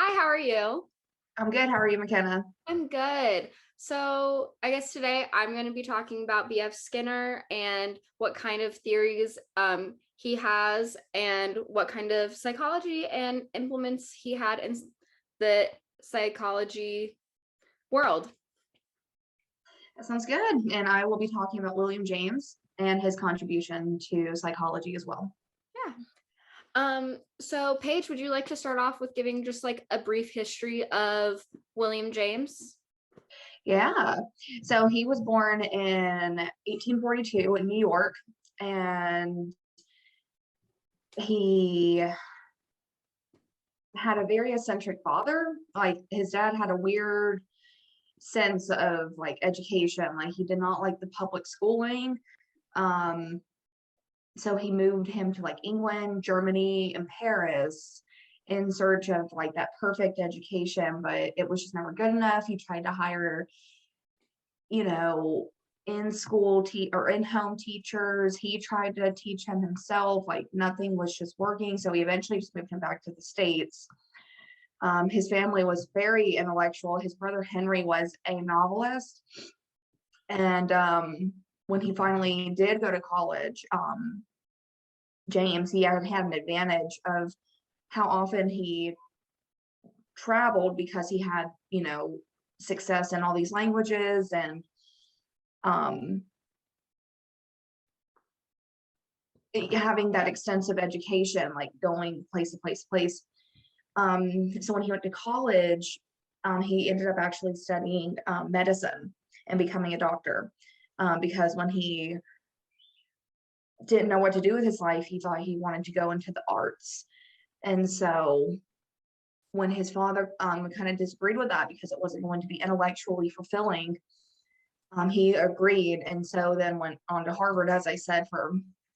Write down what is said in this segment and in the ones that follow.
Hi, how are you? I'm good. How are you, McKenna? I'm good. So, I guess today I'm going to be talking about B.F. Skinner and what kind of theories he has and what kind of psychology and implements he had in the psychology world. That sounds good. And I will be talking about William James and his contribution to psychology as well. Yeah. So Paige, would you like to start off with giving just like a brief history of William James? Yeah. So he was born in 1842 in New York, and he had a very eccentric father. Like his dad had a weird sense of like education. Like he did not like the public schooling. Um, so he moved him to like England, Germany, and Paris in search of like that perfect education, but it was just never good enough. He tried to hire, you know, in school or in-home teachers. He tried to teach him himself, like nothing was just working. So he eventually just moved him back to the States. His family was very intellectual. His brother Henry was a novelist. And when he finally did go to college, James, he had an advantage of how often he traveled because he had, success in all these languages and um, having that extensive education, like going place to place to place. So when he went to college, he ended up actually studying medicine and becoming a doctor because when he didn't know what to do with his life, he thought he wanted to go into the arts. And so when his father kind of disagreed with that because it wasn't going to be intellectually fulfilling, he agreed. And so then went on to Harvard, as I said, for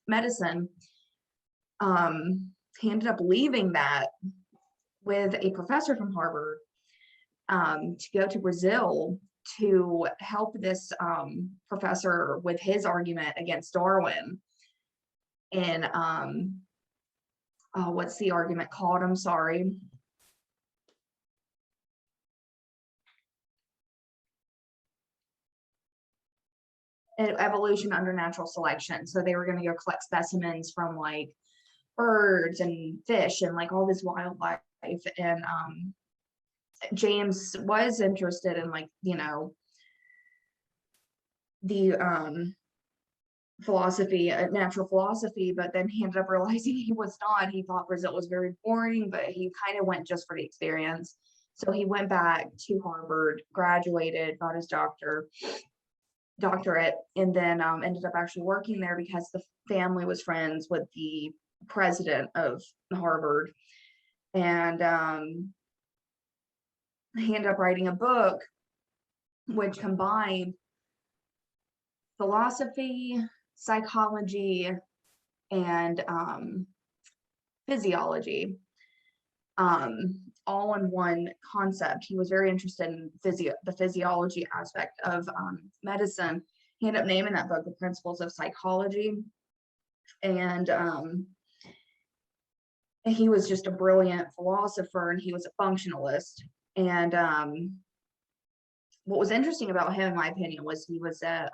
medicine. He ended up leaving that with a professor from Harvard to go to Brazil to help this professor with his argument against Darwin. And what's the argument called? I'm sorry. Evolution under natural selection. So they were going to go collect specimens from like birds and fish and like all this wildlife. And James was interested in like, the philosophy, natural philosophy, but then he ended up realizing he was not. He thought Brazil was very boring, but he kind of went just for the experience. So he went back to Harvard, graduated, got his doctorate, and then ended up actually working there because the family was friends with the president of Harvard. And he ended up writing a book which combined philosophy, psychology, and physiology, all in one concept. He was very interested in the physiology aspect of medicine. He ended up naming that book The Principles of Psychology. And he was just a brilliant philosopher, and he was a functionalist. And what was interesting about him, in my opinion, was he was a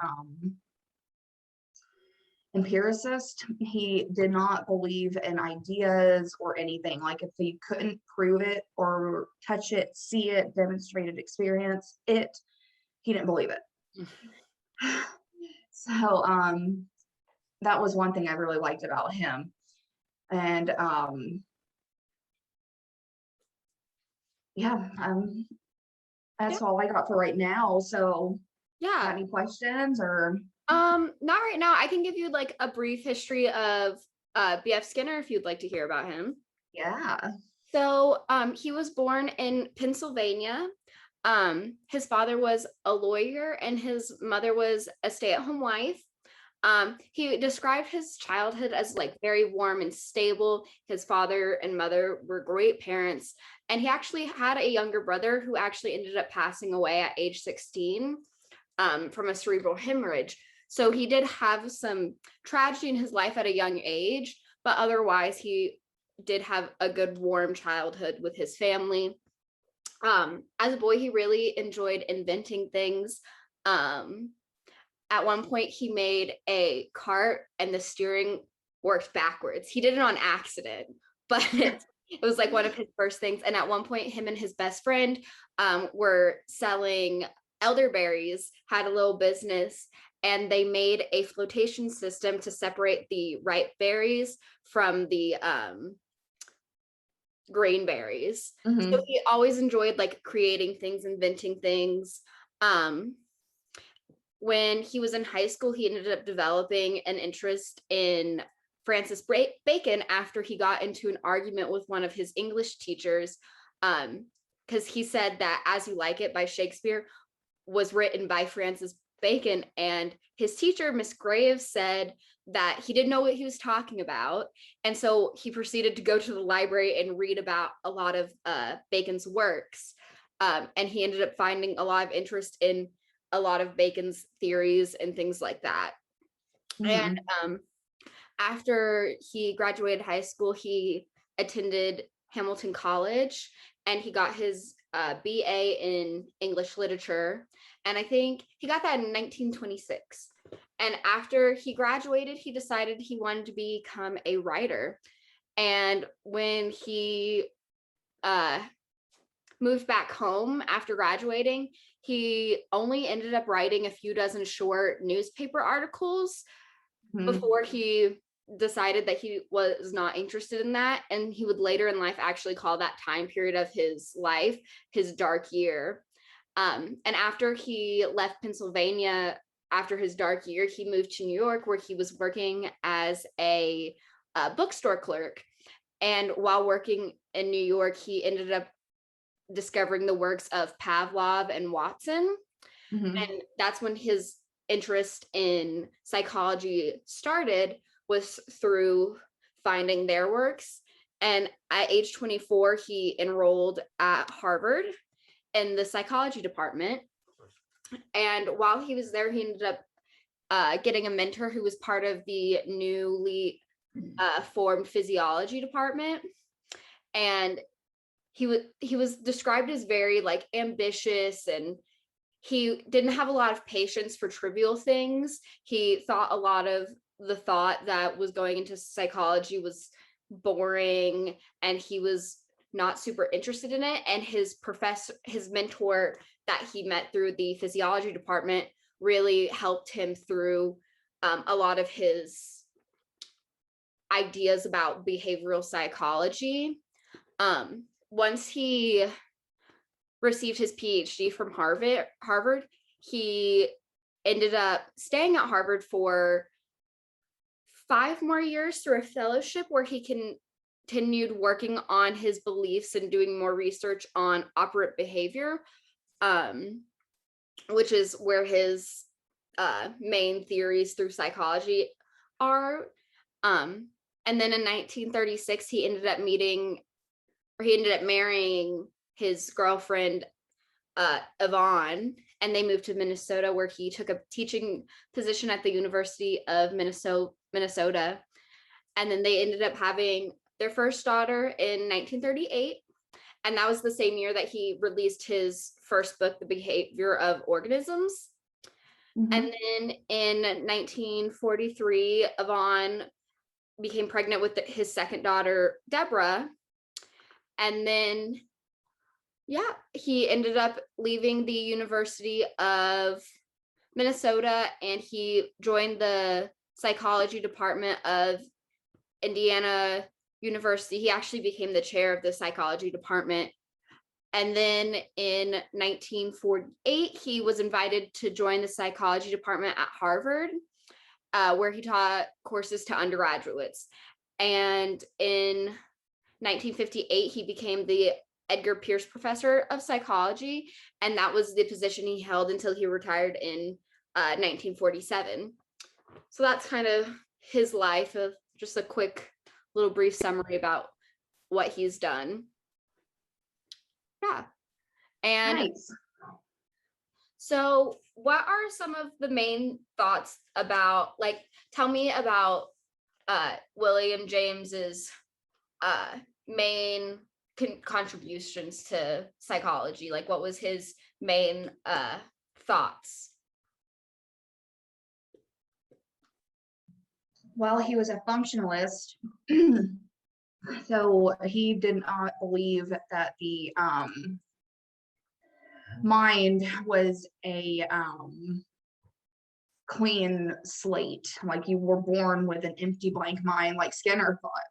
empiricist. He did not believe in ideas or anything. Like if he couldn't prove it or touch it, see it, demonstrate it, experience it, he didn't believe it. So that was one thing I really liked about him. And yeah, that's all I got for right now. So Yeah. got any questions or? Not right now. I can give you like a brief history of BF Skinner if you'd like to hear about him. Yeah. So, he was born in Pennsylvania. His father was a lawyer and his mother was a stay-at-home wife. He described his childhood as like very warm and stable. His father and mother were great parents, and he actually had a younger brother who actually ended up passing away at age 16 from a cerebral hemorrhage. So he did have some tragedy in his life at a young age, but otherwise he did have a good warm childhood with his family. As a boy, he really enjoyed inventing things. At one point, he made a cart and the steering worked backwards. He did it on accident, but it was like one of his first things. And at one point, him and his best friend were selling elderberries, had a little business, and they made a flotation system to separate the ripe berries from the grain berries. So he always enjoyed like creating things, inventing things. When he was in high school, he ended up developing an interest in Francis Bacon after he got into an argument with one of his English teachers, because he said that As You Like It by Shakespeare was written by Francis Bacon, and his teacher, Miss Graves, said that he didn't know what he was talking about. And so he proceeded to go to the library and read about a lot of Bacon's works. And he ended up finding a lot of interest in a lot of Bacon's theories and things like that. And after he graduated high school, he attended Hamilton College and he got his BA in English literature. And I think he got that in 1926. And after he graduated, he decided he wanted to become a writer. And when he moved back home after graduating, he only ended up writing a few dozen short newspaper articles before he decided that he was not interested in that. And he would later in life actually call that time period of his life his dark year. And after he left Pennsylvania, after his dark year, he moved to New York, where he was working as a bookstore clerk. And while working in New York, he ended up discovering the works of Pavlov and Watson. And that's when his interest in psychology started, was through finding their works. And at age 24, he enrolled at Harvard in the psychology department. And while he was there, he ended up getting a mentor who was part of the newly formed physiology department. And he was described as very like ambitious, and he didn't have a lot of patience for trivial things. He thought a lot of the thought that was going into psychology was boring, and he was not super interested in it. And his mentor that he met through the physiology department really helped him through a lot of his ideas about behavioral psychology. Once he received his PhD from Harvard, he ended up staying at Harvard for 5 more years through a fellowship, where he continued working on his beliefs and doing more research on operant behavior, which is where his main theories through psychology are. And then in 1936, he ended up marrying his girlfriend, Yvonne, and they moved to Minnesota, where he took a teaching position at the University of Minnesota. And then they ended up having their first daughter in 1938. And that was the same year that he released his first book, The Behavior of Organisms. And then in 1943, Yvonne became pregnant with his second daughter, Deborah. And then, he ended up leaving the University of Minnesota, and he joined the psychology department of Indiana University. He actually became the chair of the psychology department. And then in 1948, he was invited to join the psychology department at Harvard, where he taught courses to undergraduates. And in 1958, he became the Edgar Pierce Professor of Psychology, and that was the position he held until he retired in 1947. So that's kind of his life, of just a quick little brief summary about what he's done. Yeah. And nice. So what are some of the main thoughts about, like, tell me about William James's main contributions to psychology? Like, what was his main thoughts? Well, he was a functionalist. So he did not believe that the mind was a clean slate, like you were born with an empty blank mind, like Skinner thought.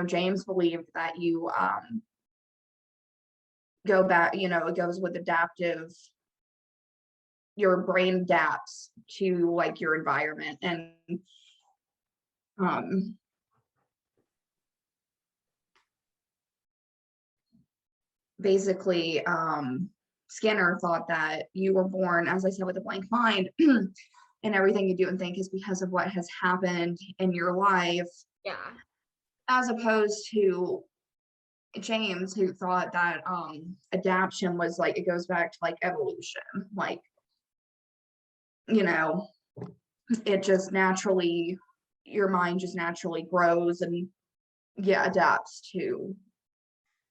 James believed that you go back, it goes with adaptive, your brain adapts to like your environment. And basically Skinner thought that you were born, as I said, with a blank mind, and everything you do and think is because of what has happened in your life. Yeah. As opposed to James, who thought that adaptation was like, it goes back to like evolution, like, it just naturally, your mind just naturally grows and adapts to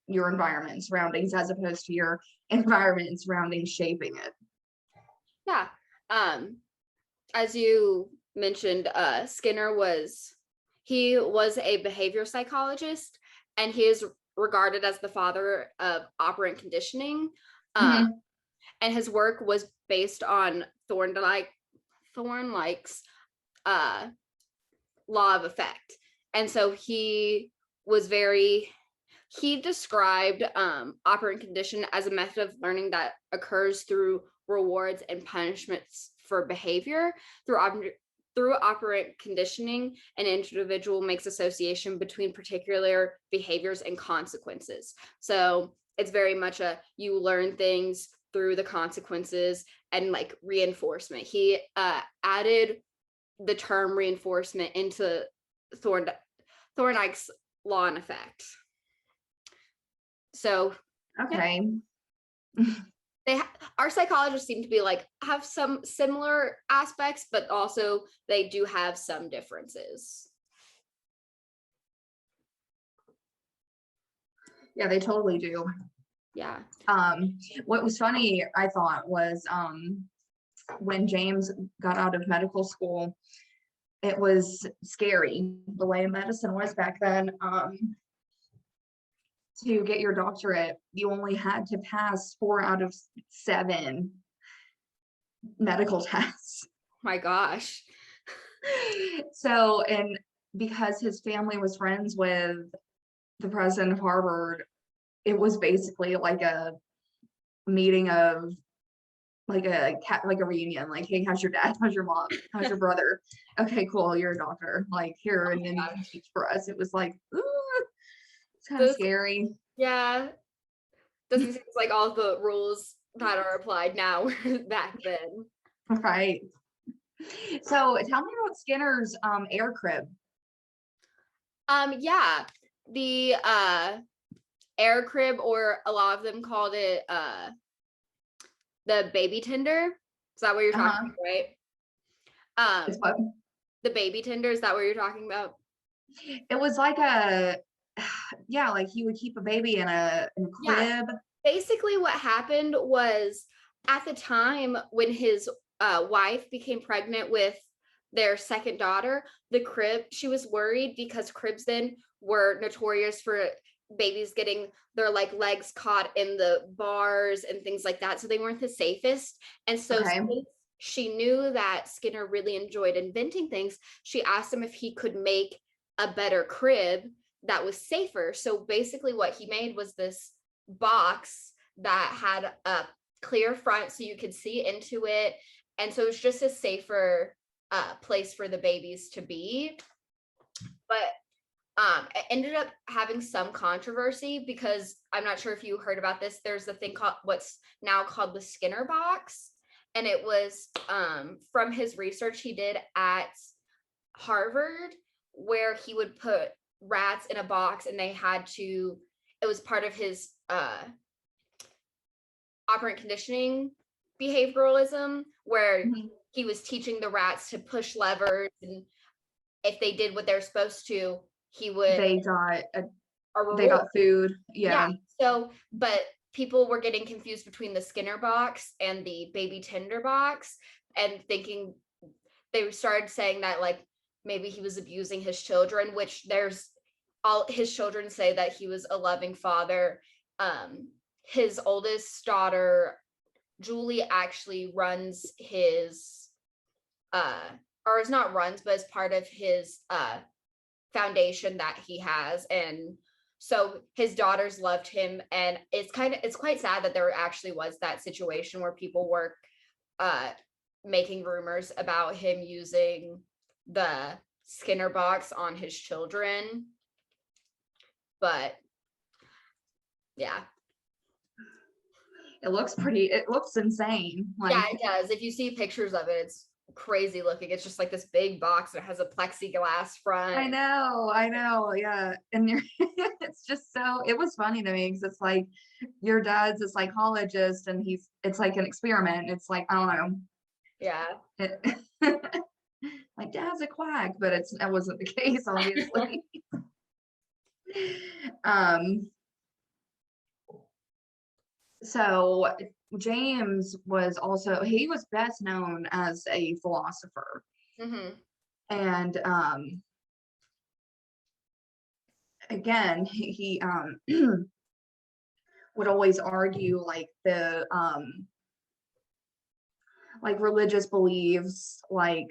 your environment and surroundings, as opposed to your environment and surroundings shaping it. Yeah. As you mentioned, Skinner was a behavior psychologist, and he is regarded as the father of operant conditioning. And his work was based on Thorndike's law of effect. And so he described operant condition as a method of learning that occurs through rewards and punishments for behavior. Through operant conditioning, an individual makes association between particular behaviors and consequences. So it's very much you learn things through the consequences and like reinforcement. He added the term reinforcement into Thorndike's law and effect. So okay. Our psychologists seem to be like have some similar aspects, but also they do have some differences. Yeah, they totally do. Yeah. What was funny, I thought, was when James got out of medical school, it was scary the way medicine was back then. To get your doctorate, you only had to pass 4 out of 7 medical tests. My gosh. So, and because his family was friends with the president of Harvard, it was basically like a meeting of like a reunion. Like, hey, how's your dad? How's your mom? How's your brother? Okay, cool. You're a doctor. Like, here, and then you can teach for us. It was like, ooh, it's kind of scary. Yeah. Doesn't seem like all the rules that are applied now back then. Right. So tell me about Skinner's air crib. Yeah. The air crib, or a lot of them called it the baby tender. Is that what you're talking about, right? The baby tender, is that what you're talking about? It was like like he would keep a baby in a crib. Yeah. Basically what happened was, at the time when his wife became pregnant with their second daughter, the crib, she was worried because cribs then were notorious for babies getting their like legs caught in the bars and things like that. So they weren't the safest. And so she knew that Skinner really enjoyed inventing things. She asked him if he could make a better crib that was safer. So basically what he made was this box that had a clear front so you could see into it. And so it's just a safer place for the babies to be. But it ended up having some controversy because, I'm not sure if you heard about this, there's a thing called what's now called the Skinner box. And it was from his research he did at Harvard, where he would put rats in a box and they had to, it was part of his operant conditioning behavioralism, where he was teaching the rats to push levers, and if they did what they're supposed to, they got a reward. They got food. Yeah. So, but people were getting confused between the Skinner box and the baby tinder box, and thinking, they started saying that like maybe he was abusing his children, which there's all his children say that he was a loving father. His oldest daughter, Julie, actually runs his or is not runs, but is part of his foundation that he has. And so his daughters loved him, and it's quite sad that there actually was that situation where people were making rumors about him using the Skinner box on his children. But yeah, it looks insane. Like, yeah, it does. If you see pictures of it, it's crazy looking. It's just like this big box and it has a plexiglass front. I know, yeah. And it's just so, it was funny to me because it's like, your dad's a psychologist and it's like an experiment. It's like, I don't know. Yeah. Like, dad's a quack, but that wasn't the case, obviously. So James was best known as a philosopher. Mm-hmm. And again, he would always argue like the like religious beliefs, like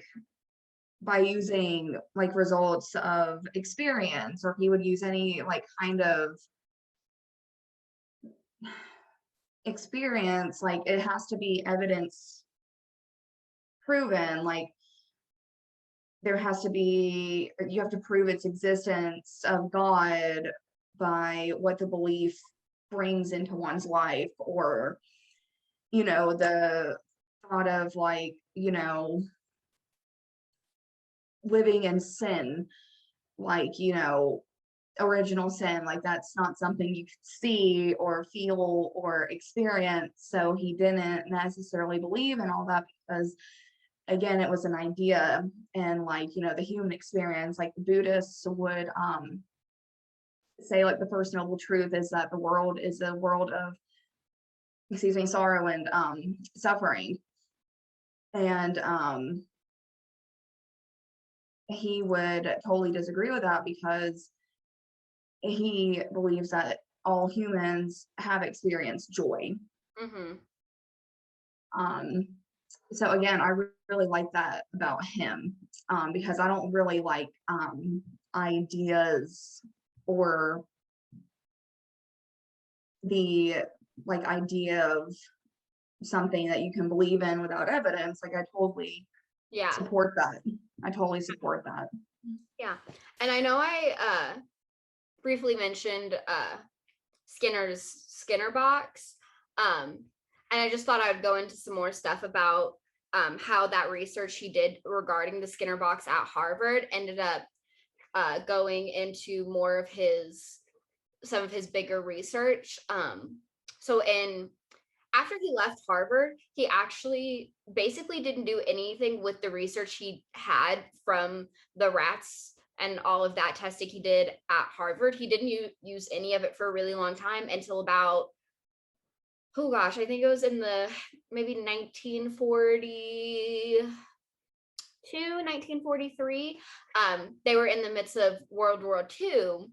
by using like results of experience, or he would use any like kind of experience, like it has to be evidence proven, like you have to prove its existence of God by what the belief brings into one's life, or the thought of like living in sin, like original sin, like that's not something you could see or feel or experience. So he didn't necessarily believe in all that because, again, it was an idea. And like the human experience, like the Buddhists would say like the first noble truth is that the world is a world of sorrow and suffering. And he would totally disagree with that because he believes that all humans have experienced joy. Mm-hmm. So again, I really like that about him, because I don't really like ideas or the like idea of something that you can believe in without evidence. Like I totally support that. I totally support that. Yeah. And I know I briefly mentioned Skinner's Skinner box. And I just thought I would go into some more stuff about how that research he did regarding the Skinner box at Harvard ended up going into more of some of his bigger research. So after he left Harvard, he actually basically didn't do anything with the research he had from the rats and all of that testing he did at Harvard. He didn't use any of it for a really long time until about, I think it was in the maybe 1942, 1943. They were in the midst of World War II,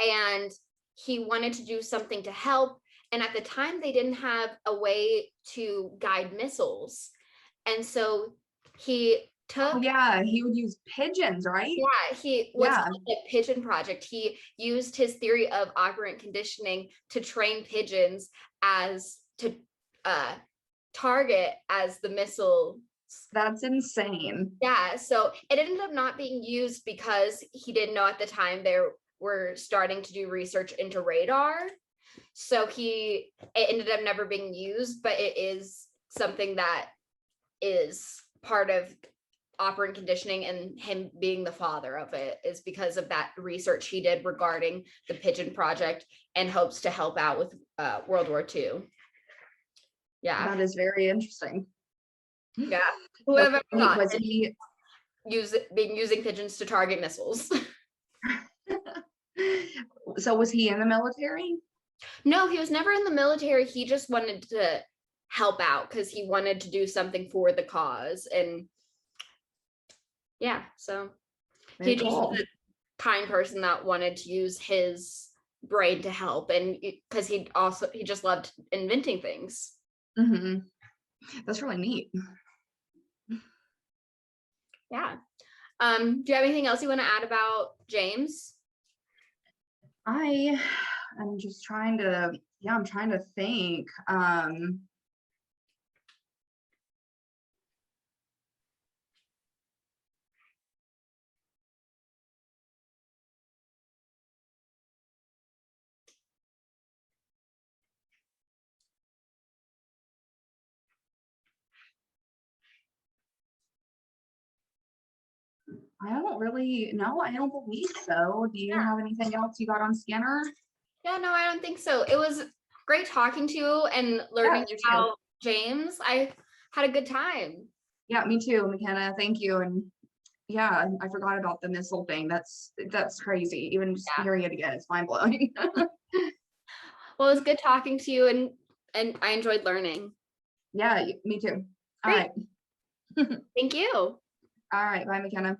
and he wanted to do something to help. And at the time, they didn't have a way to guide missiles. And so he took... he would use pigeons, right? What's called the pigeon project. He used his theory of operant conditioning to train pigeons as to target as the missile. That's insane. Yeah, so it ended up not being used because he didn't know at the time they were starting to do research into radar. So it ended up never being used, but it is something that is part of operant conditioning, and him being the father of it is because of that research he did regarding the pigeon project and hopes to help out with World War II. Yeah. That is very interesting. Yeah. Whoever thought was he using pigeons to target missiles. So was he in the military? No, he was never in the military. He just wanted to help out because he wanted to do something for the cause. And yeah, so he Very just cool. was a kind person that wanted to use his brain to help. And because he just loved inventing things. Hmm. That's really neat. Yeah. Do you have anything else you want to add about James? I'm just trying to, yeah, I'm trying to think. I don't really, no, I don't believe so. Do you Yeah. have anything else you got on Skinner? Yeah, no, I don't think so. It was great talking to you and Yeah, learning you too. about James. I had a good time. Yeah, me too, McKenna. Thank you. And yeah, I forgot about the missile thing. That's crazy. Even just Yeah. hearing it again, it's mind blowing. Well, it was good talking to you and I enjoyed learning. Yeah, me too. All Great. right. Thank you. All right. Bye, McKenna.